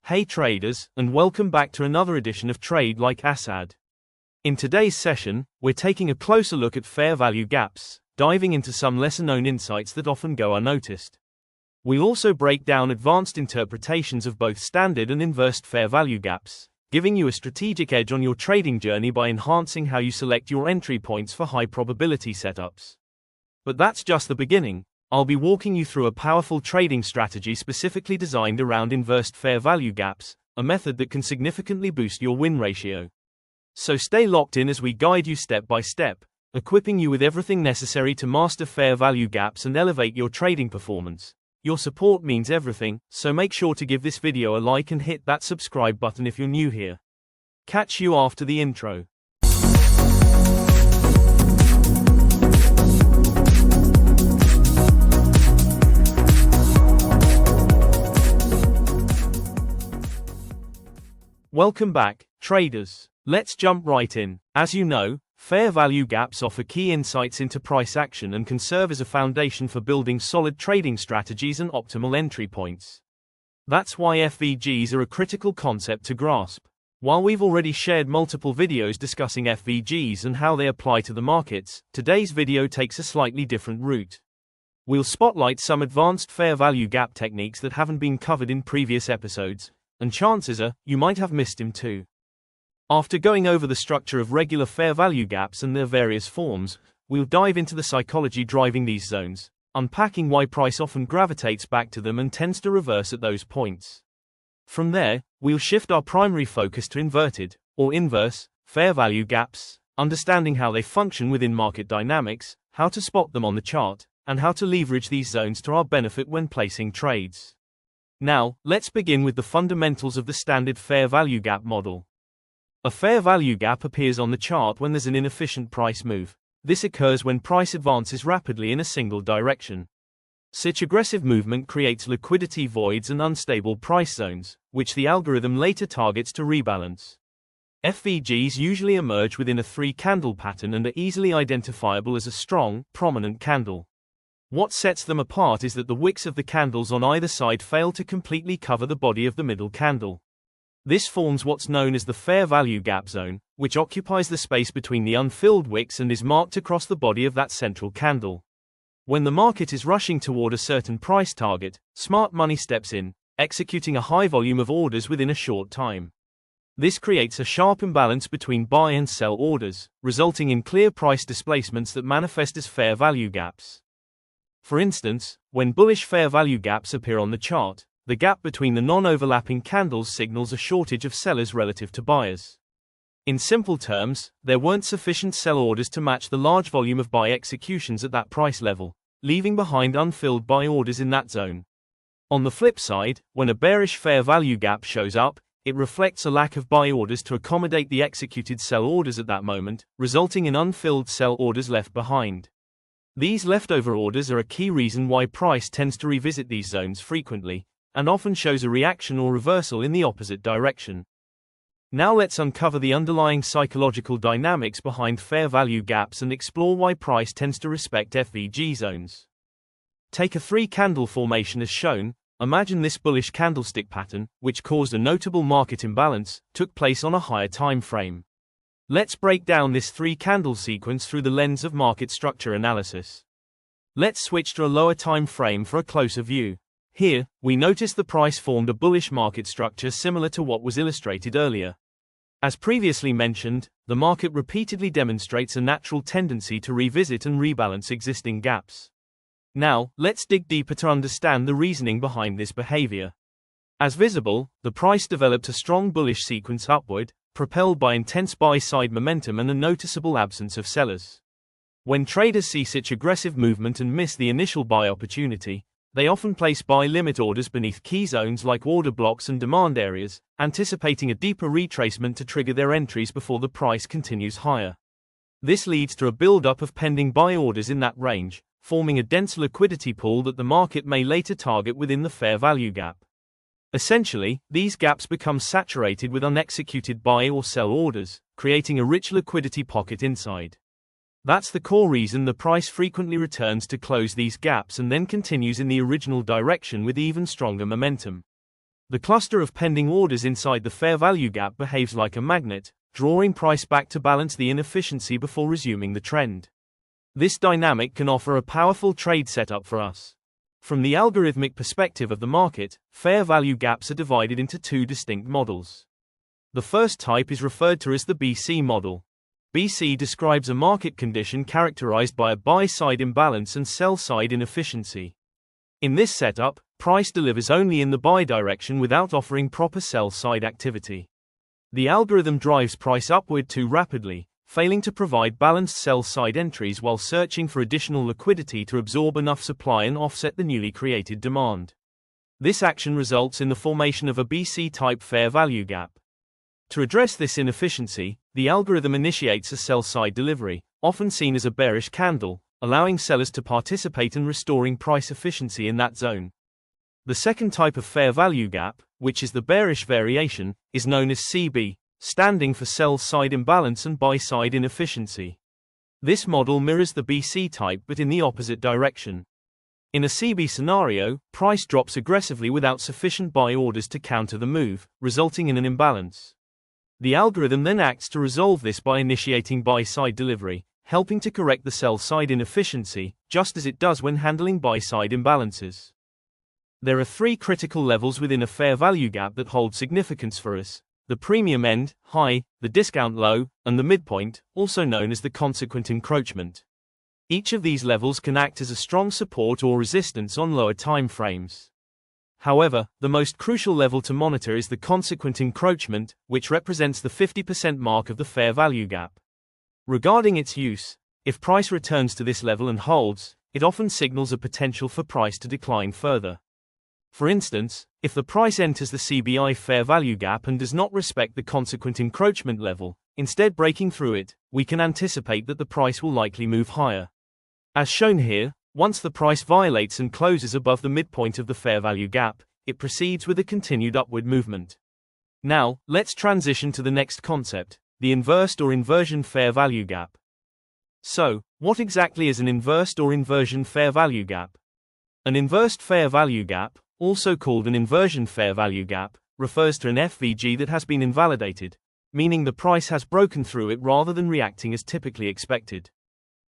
Hey traders, and welcome back to another edition of Trade Like Assad. In today's session, we're taking a closer look at fair value gaps, diving into some lesser-known insights that often go unnoticed. We'll also break down advanced interpretations of both standard and inversed fair value gaps, giving you a strategic edge on your trading journey by enhancing how you select your entry points for high-probability setups. But that's just the beginning. I'll be walking you through a powerful trading strategy specifically designed around inversed fair value gaps, a method that can significantly boost your win ratio. So stay locked in as we guide you step by step, equipping you with everything necessary to master fair value gaps and elevate your trading performance. Your support means everything, so make sure to give this video a like and hit that subscribe button if you're new here. Catch you after the intro. Welcome back, traders. Let's jump right in. As you know, fair value gaps offer key insights into price action and can serve as a foundation for building solid trading strategies and optimal entry points. That's why FVGs are a critical concept to grasp. While we've already shared multiple videos discussing FVGs and how they apply to the markets, today's video takes a slightly different route. We'll spotlight some advanced fair value gap techniques that haven't been covered in previous episodes, and chances are, you might have missed him too. After going over the structure of regular fair value gaps and their various forms, we'll dive into the psychology driving these zones, unpacking why price often gravitates back to them and tends to reverse at those points. From there, we'll shift our primary focus to inverted, or inverse, fair value gaps, understanding how they function within market dynamics, how to spot them on the chart, and how to leverage these zones to our benefit when placing trades. Now, let's begin with the fundamentals of the standard fair value gap model. A fair value gap appears on the chart when there's an inefficient price move. This occurs when price advances rapidly in a single direction. Such aggressive movement creates liquidity voids and unstable price zones, which the algorithm later targets to rebalance. FVGs usually emerge within a three-candle pattern and are easily identifiable as a strong, prominent candle. What sets them apart is that the wicks of the candles on either side fail to completely cover the body of the middle candle. This forms what's known as the fair value gap zone, which occupies the space between the unfilled wicks and is marked across the body of that central candle. When the market is rushing toward a certain price target, smart money steps in, executing a high volume of orders within a short time. This creates a sharp imbalance between buy and sell orders, resulting in clear price displacements that manifest as fair value gaps. For instance, when bullish fair value gaps appear on the chart, the gap between the non-overlapping candles signals a shortage of sellers relative to buyers. In simple terms, there weren't sufficient sell orders to match the large volume of buy executions at that price level, leaving behind unfilled buy orders in that zone. On the flip side, when a bearish fair value gap shows up, it reflects a lack of buy orders to accommodate the executed sell orders at that moment, resulting in unfilled sell orders left behind. These leftover orders are a key reason why price tends to revisit these zones frequently, and often shows a reaction or reversal in the opposite direction. Now let's uncover the underlying psychological dynamics behind fair value gaps and explore why price tends to respect FVG zones. Take a three-candle formation as shown. Imagine this bullish candlestick pattern, which caused a notable market imbalance, took place on a higher time frame. Let's break down this three-candle sequence through the lens of market structure analysis. Let's switch to a lower time frame for a closer view. Here, we notice the price formed a bullish market structure similar to what was illustrated earlier. As previously mentioned, the market repeatedly demonstrates a natural tendency to revisit and rebalance existing gaps. Now, let's dig deeper to understand the reasoning behind this behavior. As visible, the price developed a strong bullish sequence upward, propelled by intense buy-side momentum and a noticeable absence of sellers. When traders see such aggressive movement and miss the initial buy opportunity, they often place buy limit orders beneath key zones like order blocks and demand areas, anticipating a deeper retracement to trigger their entries before the price continues higher. This leads to a build-up of pending buy orders in that range, forming a dense liquidity pool that the market may later target within the fair value gap. Essentially, these gaps become saturated with unexecuted buy or sell orders, creating a rich liquidity pocket inside. That's the core reason the price frequently returns to close these gaps and then continues in the original direction with even stronger momentum. The cluster of pending orders inside the fair value gap behaves like a magnet, drawing price back to balance the inefficiency before resuming the trend. This dynamic can offer a powerful trade setup for us. From the algorithmic perspective of the market, fair value gaps are divided into two distinct models. The first type is referred to as the BC model. BC describes a market condition characterized by a buy-side imbalance and sell-side inefficiency. In this setup, price delivers only in the buy direction without offering proper sell-side activity. The algorithm drives price upward too rapidly, failing to provide balanced sell-side entries while searching for additional liquidity to absorb enough supply and offset the newly created demand. This action results in the formation of a BC-type fair value gap. To address this inefficiency, the algorithm initiates a sell-side delivery, often seen as a bearish candle, allowing sellers to participate in restoring price efficiency in that zone. The second type of fair value gap, which is the bearish variation, is known as CB, standing for sell-side imbalance and buy-side inefficiency. This model mirrors the BC type but in the opposite direction. In a CB scenario, price drops aggressively without sufficient buy orders to counter the move, resulting in an imbalance. The algorithm then acts to resolve this by initiating buy-side delivery, helping to correct the sell-side inefficiency, just as it does when handling buy-side imbalances. There are three critical levels within a fair value gap that hold significance for us: the premium end, high, the discount low, and the midpoint, also known as the consequent encroachment. Each of these levels can act as a strong support or resistance on lower time frames. However, the most crucial level to monitor is the consequent encroachment, which represents the 50% mark of the fair value gap. Regarding its use, if price returns to this level and holds, it often signals a potential for price to decline further. For instance, if the price enters the CBI fair value gap and does not respect the consequent encroachment level, instead breaking through it, we can anticipate that the price will likely move higher. As shown here, once the price violates and closes above the midpoint of the fair value gap, it proceeds with a continued upward movement. Now, let's transition to the next concept, the inversed or inversion fair value gap. So, what exactly is an inversed or inversion fair value gap? An inversed fair value gap, also called an inversion fair value gap, refers to an FVG that has been invalidated, meaning the price has broken through it rather than reacting as typically expected.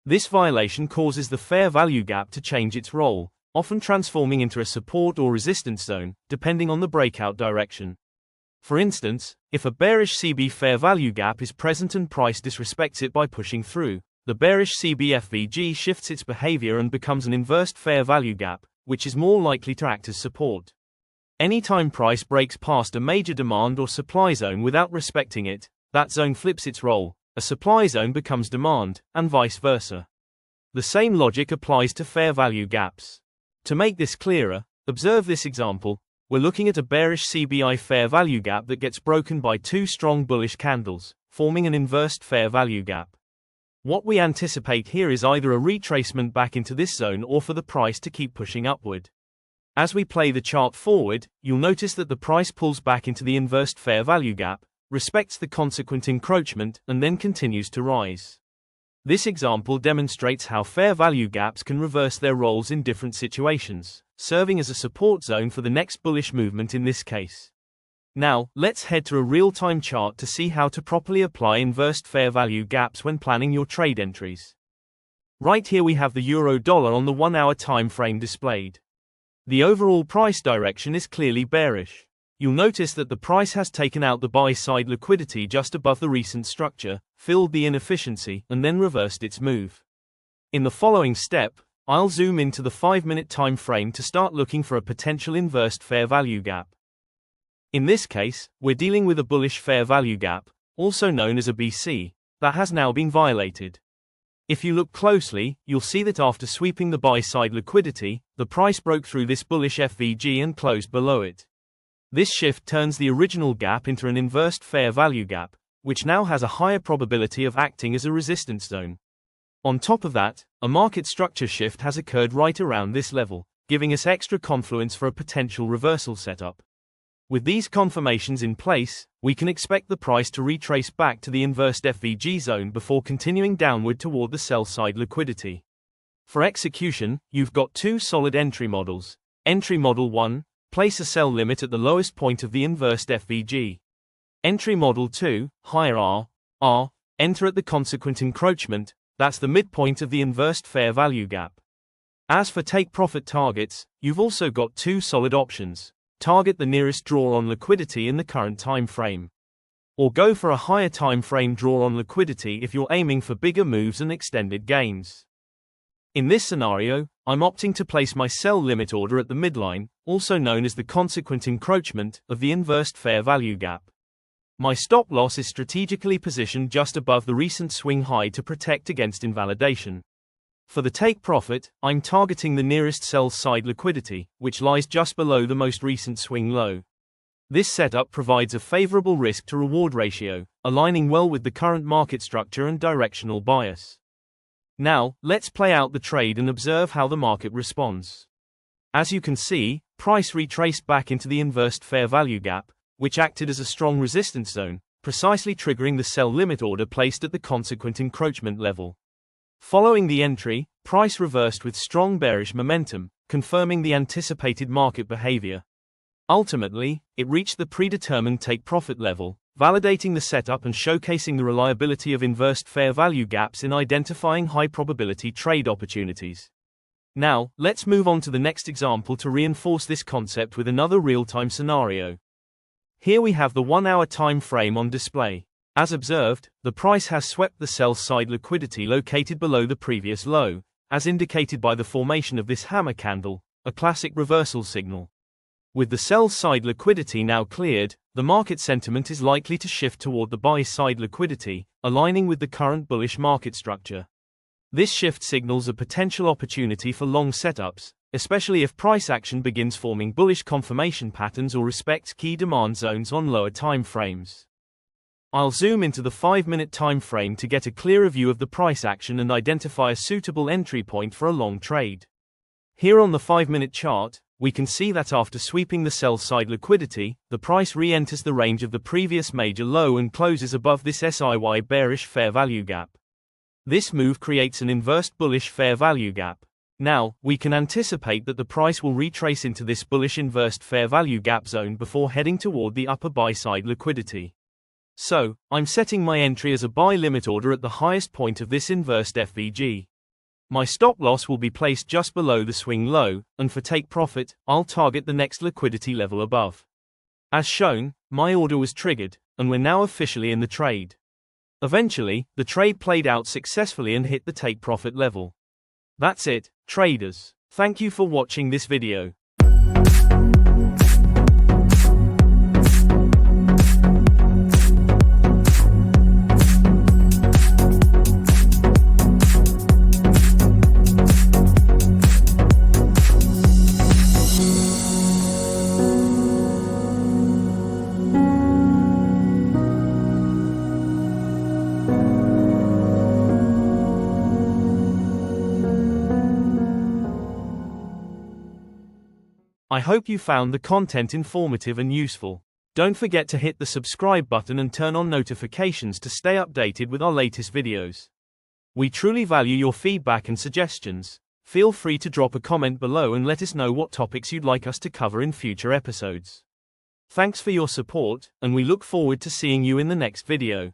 This violation causes the fair value gap to change its role, often transforming into a support or resistance zone, depending on the breakout direction. For instance, if a bearish CB fair value gap is present and price disrespects it by pushing through, the bearish CB FVG shifts its behavior and becomes an inversed fair value gap, which is more likely to act as support. Anytime price breaks past a major demand or supply zone without respecting it, that zone flips its role. A supply zone becomes demand, and vice versa. The same logic applies to fair value gaps. To make this clearer, observe this example. We're looking at a bearish CBI fair value gap that gets broken by two strong bullish candles, forming an inversed fair value gap. What we anticipate here is either a retracement back into this zone or for the price to keep pushing upward. As we play the chart forward, you'll notice that the price pulls back into the inversed fair value gap, respects the consequent encroachment, and then continues to rise. This example demonstrates how fair value gaps can reverse their roles in different situations, serving as a support zone for the next bullish movement in this case. Now, let's head to a real-time chart to see how to properly apply inversed fair value gaps when planning your trade entries. Right here we have the euro-dollar on the 1-hour time frame displayed. The overall price direction is clearly bearish. You'll notice that the price has taken out the buy-side liquidity just above the recent structure, filled the inefficiency, and then reversed its move. In the following step, I'll zoom into the 5-minute time frame to start looking for a potential inversed fair value gap. In this case, we're dealing with a bullish fair value gap, also known as a BC, that has now been violated. If you look closely, you'll see that after sweeping the buy-side liquidity, the price broke through this bullish FVG and closed below it. This shift turns the original gap into an inversed fair value gap, which now has a higher probability of acting as a resistance zone. On top of that, a market structure shift has occurred right around this level, giving us extra confluence for a potential reversal setup. With these confirmations in place, we can expect the price to retrace back to the inversed FVG zone before continuing downward toward the sell-side liquidity. For execution, you've got two solid entry models. Entry Model 1, place a sell limit at the lowest point of the inversed FVG. Entry model 2, higher R, enter at the consequent encroachment, that's the midpoint of the inversed fair value gap. As for take profit targets, you've also got two solid options. Target the nearest draw on liquidity in the current time frame. Or go for a higher time frame draw on liquidity if you're aiming for bigger moves and extended gains. In this scenario, I'm opting to place my sell limit order at the midline, also known as the consequent encroachment, of the inversed fair value gap. My stop loss is strategically positioned just above the recent swing high to protect against invalidation. For the take profit, I'm targeting the nearest sell side liquidity, which lies just below the most recent swing low. This setup provides a favorable risk to reward ratio, aligning well with the current market structure and directional bias. Now, let's play out the trade and observe how the market responds. As you can see, price retraced back into the inversed fair value gap, which acted as a strong resistance zone, precisely triggering the sell limit order placed at the consequent encroachment level. Following the entry, price reversed with strong bearish momentum, confirming the anticipated market behavior. Ultimately, it reached the predetermined take profit level, validating the setup and showcasing the reliability of inversed fair value gaps in identifying high probability trade opportunities. Now, let's move on to the next example to reinforce this concept with another real-time scenario. Here we have the 1-hour time frame on display. As observed, the price has swept the sell side liquidity located below the previous low, as indicated by the formation of this hammer candle, a classic reversal signal. With the sell side liquidity now cleared, the market sentiment is likely to shift toward the buy side liquidity, aligning with the current bullish market structure. This shift signals a potential opportunity for long setups, especially if price action begins forming bullish confirmation patterns or respects key demand zones on lower time frames. I'll zoom into the 5-minute time frame to get a clearer view of the price action and identify a suitable entry point for a long trade. Here on the 5-minute chart, we can see that after sweeping the sell side liquidity, the price re-enters the range of the previous major low and closes above this SIY bearish fair value gap. This move creates an inversed bullish fair value gap. Now, we can anticipate that the price will retrace into this bullish inversed fair value gap zone before heading toward the upper buy side liquidity. So, I'm setting my entry as a buy limit order at the highest point of this inversed FVG. My stop loss will be placed just below the swing low, and for take profit, I'll target the next liquidity level above. As shown, my order was triggered, and we're now officially in the trade. Eventually, the trade played out successfully and hit the take profit level. That's it, traders. Thank you for watching this video. I hope you found the content informative and useful. Don't forget to hit the subscribe button and turn on notifications to stay updated with our latest videos. We truly value your feedback and suggestions. Feel free to drop a comment below and let us know what topics you'd like us to cover in future episodes. Thanks for your support, and we look forward to seeing you in the next video.